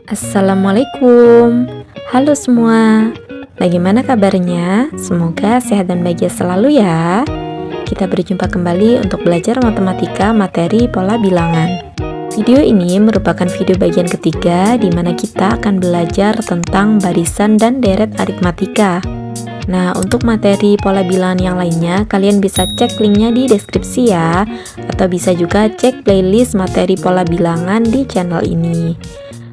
Assalamualaikum. Halo semua. Bagaimana kabarnya? Semoga sehat dan bahagia selalu ya. Kita berjumpa kembali untuk belajar matematika materi pola bilangan. Video ini merupakan video bagian ketiga di mana kita akan belajar tentang barisan dan deret aritmatika. Nah, untuk materi pola bilangan yang lainnya, kalian bisa cek linknya di deskripsi ya, atau bisa juga cek playlist materi pola bilangan di channel ini.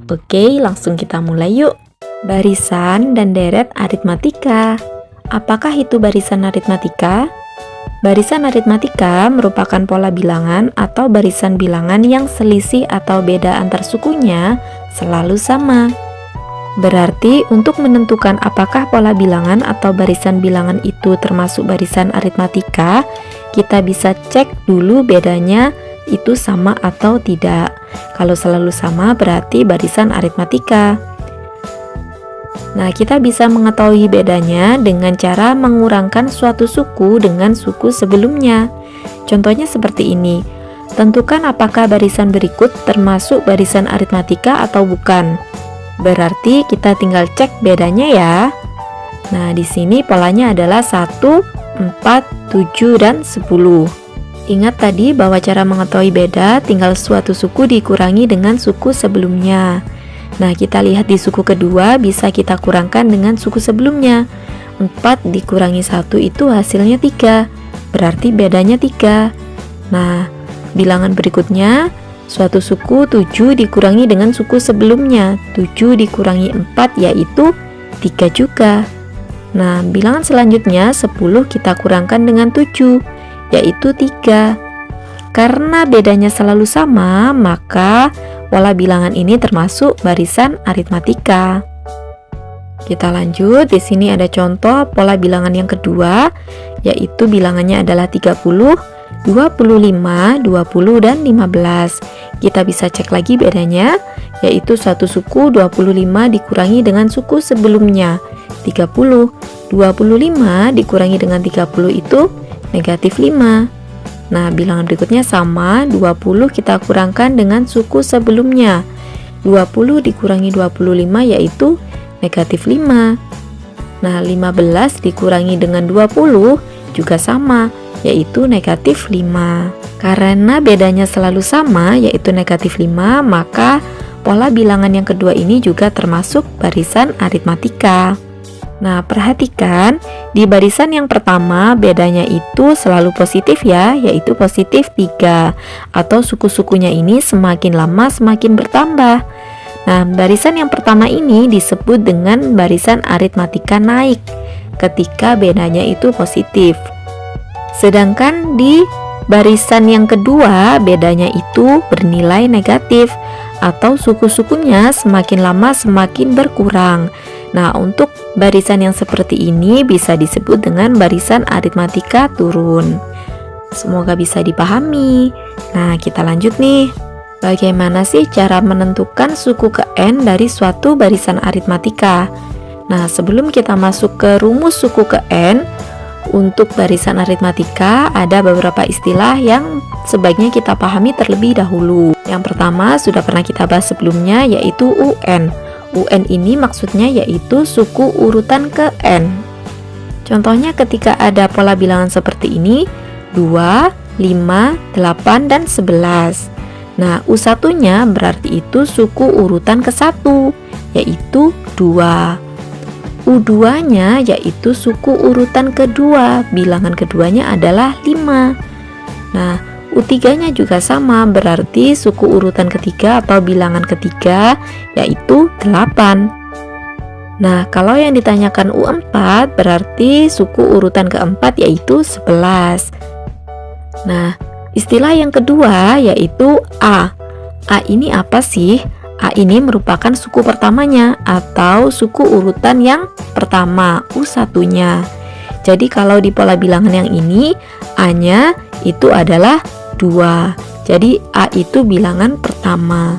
Oke, langsung kita mulai yuk. Barisan dan deret aritmatika. Apakah itu barisan aritmatika? Barisan aritmatika merupakan pola bilangan atau barisan bilangan yang selisih atau beda antar sukunya selalu sama. Berarti untuk menentukan apakah pola bilangan atau barisan bilangan itu termasuk barisan aritmatika, kita bisa cek dulu bedanya itu sama atau tidak. Kalau selalu sama berarti barisan aritmatika. Nah, kita bisa mengetahui bedanya dengan cara mengurangkan suatu suku dengan suku sebelumnya. Contohnya seperti ini. Tentukan apakah barisan berikut termasuk barisan aritmatika atau bukan. Berarti kita tinggal cek bedanya ya. Nah, di sini polanya adalah 1, 4, 7, dan 10. Ingat tadi bahwa cara mengetahui beda tinggal suatu suku dikurangi dengan suku sebelumnya. Nah, kita lihat di suku kedua bisa kita kurangkan dengan suku sebelumnya. 4 dikurangi 1 itu hasilnya 3. Berarti bedanya 3. Nah, bilangan berikutnya suatu suku 7 dikurangi dengan suku sebelumnya. 7 dikurangi 4 yaitu 3 juga. Nah, bilangan selanjutnya 10 kita kurangkan dengan 7 yaitu 3. Karena bedanya selalu sama, maka pola bilangan ini termasuk barisan aritmatika. Kita lanjut, di sini ada contoh pola bilangan yang kedua, yaitu bilangannya adalah 30, 25, 20, dan 15. Kita bisa cek lagi bedanya, yaitu suatu suku 25 dikurangi dengan suku sebelumnya, 30. 25 dikurangi dengan 30 itu negatif 5. Nah, bilangan berikutnya sama, 20 kita kurangkan dengan suku sebelumnya. 20 dikurangi 25 yaitu negatif 5. Nah, 15 dikurangi dengan 20 juga sama, yaitu negatif 5. Karena bedanya selalu sama, yaitu negatif 5, maka pola bilangan yang kedua ini juga termasuk barisan aritmatika. Nah, perhatikan di barisan yang pertama bedanya itu selalu positif ya, yaitu positif 3, atau suku-sukunya ini semakin lama semakin bertambah. Nah, barisan yang pertama ini disebut dengan barisan aritmatika naik ketika bedanya itu positif. Sedangkan di barisan yang kedua bedanya itu bernilai negatif, atau suku-sukunya semakin lama semakin berkurang. Nah, untuk barisan yang seperti ini bisa disebut dengan barisan aritmatika turun. Semoga bisa dipahami. Nah, kita lanjut nih. Bagaimana sih cara menentukan suku ke N dari suatu barisan aritmatika? Nah, sebelum kita masuk ke rumus suku ke N, untuk barisan aritmatika ada beberapa istilah yang sebaiknya kita pahami terlebih dahulu. Yang pertama sudah pernah kita bahas sebelumnya, yaitu UN. UN ini maksudnya yaitu suku urutan ke N. Contohnya ketika ada pola bilangan seperti ini, 2, 5, 8, dan 11. Nah, U1-nya berarti itu suku urutan ke 1, yaitu 2. U2-nya yaitu suku urutan kedua, bilangan keduanya adalah 5. Nah, U3-nya juga sama, berarti suku urutan ketiga atau bilangan ketiga yaitu 8. Nah, kalau yang ditanyakan U4 berarti suku urutan keempat yaitu 11. Nah, istilah yang kedua yaitu A. A ini apa sih? A ini merupakan suku pertamanya atau suku urutan yang pertama, U1-nya. Jadi kalau di pola bilangan yang ini, A-nya itu adalah 2. Jadi A itu bilangan pertama.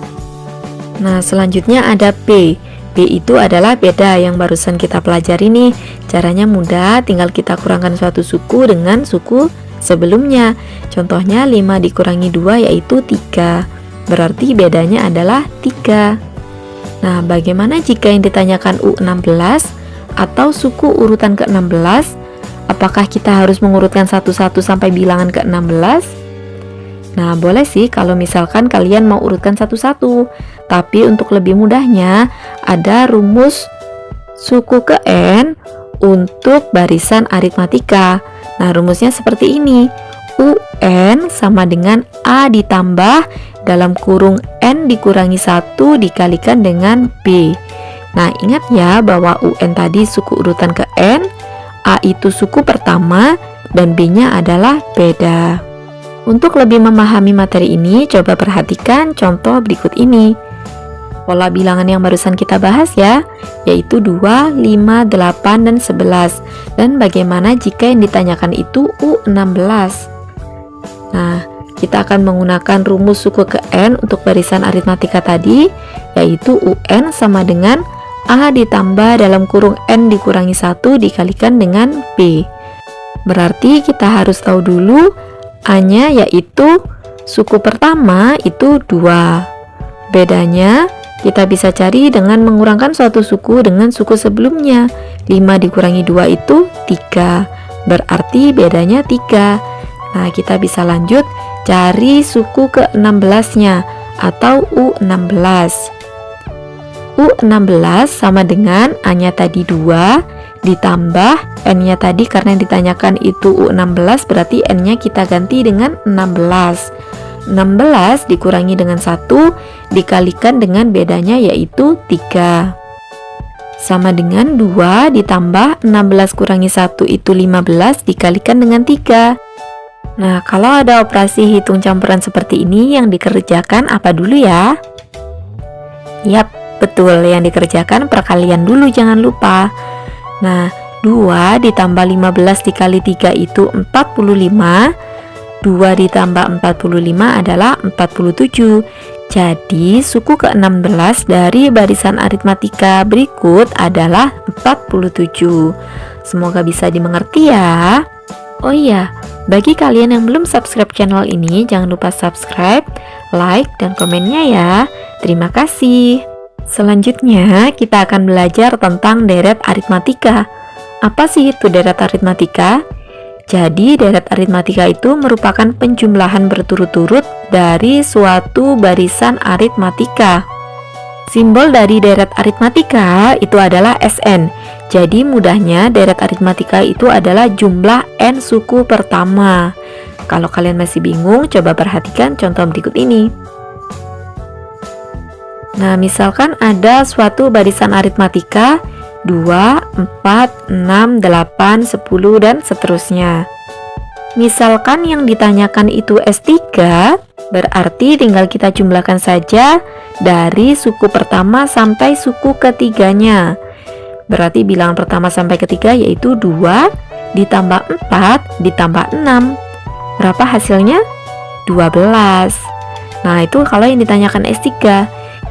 Nah, selanjutnya ada B. B itu adalah beda yang barusan kita pelajari nih. Caranya mudah, tinggal kita kurangkan suatu suku dengan suku sebelumnya. Contohnya 5 dikurangi 2 yaitu 3. Berarti bedanya adalah 3. Nah, bagaimana jika yang ditanyakan U16 atau suku urutan ke-16? Apakah kita harus mengurutkan satu-satu sampai bilangan ke-16? Nah, boleh sih kalau misalkan kalian mau urutkan satu-satu. Tapi untuk lebih mudahnya, ada rumus suku ke N untuk barisan aritmatika. Nah, rumusnya seperti ini. UN sama dengan A ditambah dalam kurung N dikurangi 1 dikalikan dengan B. Nah, ingat ya bahwa UN tadi suku urutan ke N, A itu suku pertama, dan B-nya adalah beda. Untuk lebih memahami materi ini, coba perhatikan contoh berikut ini. Pola bilangan yang barusan kita bahas ya, yaitu 2, 5, 8, dan 11. Dan bagaimana jika yang ditanyakan itu U16? Nah, kita akan menggunakan rumus suku ke N untuk barisan aritmatika tadi, yaitu UN sama dengan A ditambah dalam kurung N dikurangi 1 dikalikan dengan B. Berarti kita harus tahu dulu A-nya, yaitu suku pertama itu 2. Bedanya kita bisa cari dengan mengurangkan suatu suku dengan suku sebelumnya. 5 dikurangi 2 itu 3. Berarti bedanya 3. Nah, kita bisa lanjut cari suku ke-16-nya atau U16. U16 sama dengan A-nya tadi 2 ditambah N-nya tadi, karena yang ditanyakan itu U16 berarti N-nya kita ganti dengan 16. 16 dikurangi dengan 1 dikalikan dengan bedanya yaitu 3. Sama dengan 2 ditambah 16 kurangi 1 itu 15 dikalikan dengan 3. Nah, kalau ada operasi hitung campuran seperti ini, yang dikerjakan apa dulu ya? Yap, betul, yang dikerjakan perkalian dulu, jangan lupa. Nah, 2 ditambah 15 dikali 3 itu 45. 2 ditambah 45 adalah 47. Jadi, suku ke-16 dari barisan aritmatika berikut adalah 47. Semoga bisa dimengerti ya. Oh iya, bagi kalian yang belum subscribe channel ini, jangan lupa subscribe, like, dan komennya ya. Terima kasih. Selanjutnya, kita akan belajar tentang deret aritmatika. Apa sih itu deret aritmatika? Jadi, deret aritmatika itu merupakan penjumlahan berturut-turut dari suatu barisan aritmatika. Simbol dari deret aritmatika itu adalah SN. Jadi mudahnya deret aritmatika itu adalah jumlah N suku pertama. Kalau kalian masih bingung, coba perhatikan contoh berikut ini. Nah, misalkan ada suatu barisan aritmatika 2, 4, 6, 8, 10, dan seterusnya. Misalkan yang ditanyakan itu S3, berarti tinggal kita jumlahkan saja dari suku pertama sampai suku ketiganya. Berarti bilangan pertama sampai ketiga yaitu 2 ditambah 4 ditambah 6. Berapa hasilnya? 12. Nah, itu kalau yang ditanyakan S3.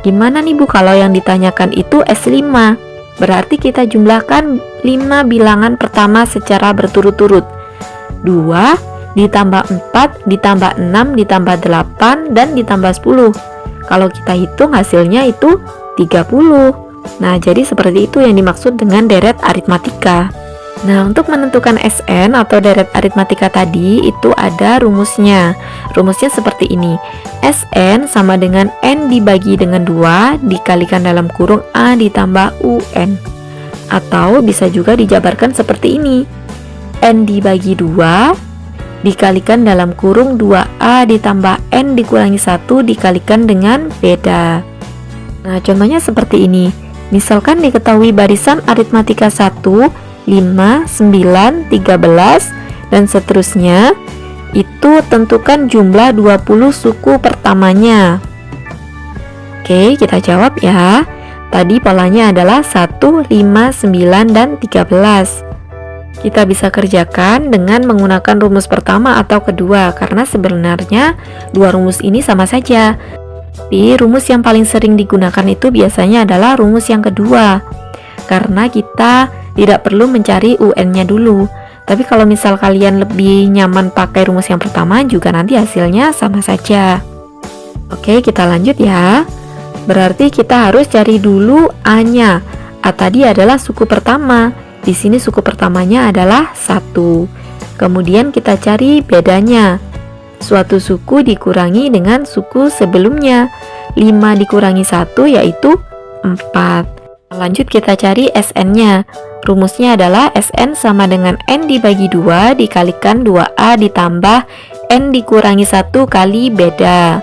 Gimana nih Bu kalau yang ditanyakan itu S5? Berarti kita jumlahkan 5 bilangan pertama secara berturut-turut. 2 ditambah 4 ditambah 6 ditambah 8 dan ditambah 10. Kalau kita hitung hasilnya itu 30. Nah, jadi seperti itu yang dimaksud dengan deret aritmatika. Nah, untuk menentukan SN atau deret aritmatika tadi itu ada rumusnya. Rumusnya seperti ini. SN sama dengan N dibagi dengan 2 dikalikan dalam kurung A ditambah UN. Atau bisa juga dijabarkan seperti ini. N dibagi 2 dikalikan dalam kurung 2A ditambah N dikurangi 1 dikalikan dengan beda. Nah, contohnya seperti ini. Misalkan diketahui barisan aritmatika 1, 5, 9, 13, dan seterusnya. Itu tentukan jumlah 20 suku pertamanya. Oke, kita jawab ya. Tadi polanya adalah 1, 5, 9, dan 13. Kita bisa kerjakan dengan menggunakan rumus pertama atau kedua, karena sebenarnya dua rumus ini sama saja. Tapi rumus yang paling sering digunakan itu biasanya adalah rumus yang kedua, karena kita tidak perlu mencari UN-nya dulu. Tapi kalau misal kalian lebih nyaman pakai rumus yang pertama, juga nanti hasilnya sama saja. Oke, kita lanjut ya. Berarti kita harus cari dulu A-nya. A tadi adalah suku pertama. Di sini suku pertamanya adalah 1. Kemudian kita cari bedanya. Suatu suku dikurangi dengan suku sebelumnya. 5 dikurangi 1 yaitu 4. Lanjut kita cari SN-nya. Rumusnya adalah SN sama dengan N dibagi 2 dikalikan 2A ditambah N dikurangi 1 kali beda.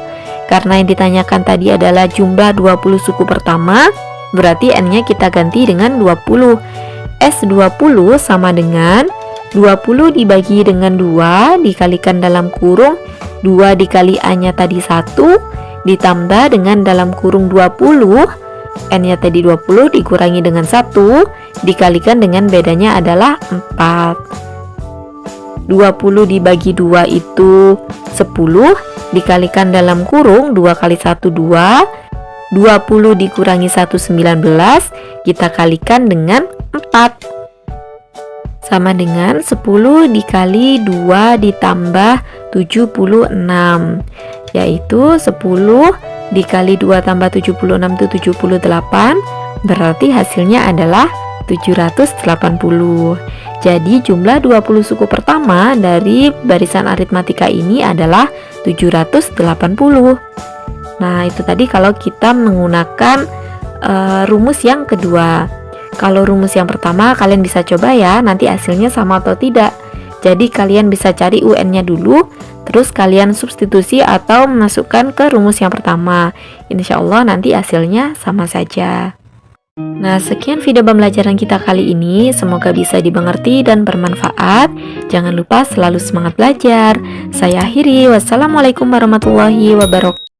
Karena yang ditanyakan tadi adalah jumlah 20 suku pertama, berarti N-nya kita ganti dengan 20. S20 sama dengan 20 dibagi dengan 2 dikalikan dalam kurung 2 dikali A-nya tadi 1 ditambah dengan dalam kurung 20. N-nya tadi 20 dikurangi dengan 1 dikalikan dengan bedanya adalah 4. 20 dibagi 2 itu 10 dikalikan dalam kurung 2 kali 1 2. 20 dikurangi 1 19 kita kalikan dengan 4 sama dengan 10 dikali 2 ditambah 76 yaitu 10 dikali 2 tambah 76 itu 78, berarti hasilnya adalah 780. Jadi jumlah 20 suku pertama dari barisan aritmatika ini adalah 780. Nah, itu tadi kalau kita menggunakan rumus yang kedua. Kalau rumus yang pertama kalian bisa coba ya, nanti hasilnya sama atau tidak. Jadi kalian bisa cari UN-nya dulu, terus kalian substitusi atau memasukkan ke rumus yang pertama. Insya Allah nanti hasilnya sama saja. Nah, sekian video pembelajaran kita kali ini. Semoga bisa dimengerti dan bermanfaat. Jangan lupa selalu semangat belajar. Saya akhiri. Wassalamualaikum warahmatullahi wabarakatuh.